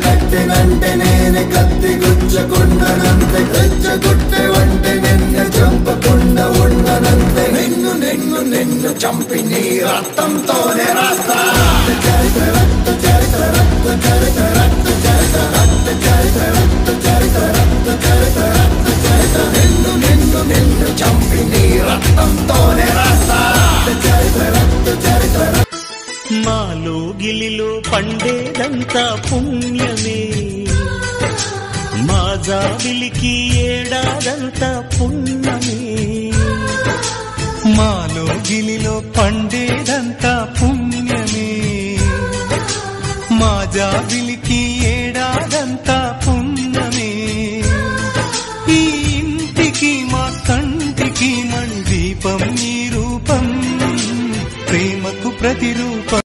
కట్టినంటే నేను కత్తి గుచ్చకుండనంతే తెచ్చగుట్టే వంటే నిన్ను చంపకుండా ఉండనంతే నిన్ను నిన్ను నిన్ను చంపి నీ రక్తంతోనే రాస్తా చరిత్ర రక్త చరిత్ర రక్త చరిత్ర రక్త చరిత్ర రక్త చరిత్ర రక్త చరిత్ర రక్త చరిత్ర రక్త చరిత్ర నిన్ను నిన్ను నిన్ను చంపి నీ రక్తంతోనే రాస్తా చరిత్ర రక్త చరిత్ర మాలో గిలిలో పండేదంతా పుణ్యమే మా జాబిలికి ఏడాదంతా పుణ్యమే మాలో గిలిలో పండేదంతా పుణ్యమే మా జాబిలికి ఏడాదంతా పుణ్యమే ఈ ఇంటికి మా కంటికి మణి దీపం ఈ రూపం ప్రేమకు ప్రతిరూపం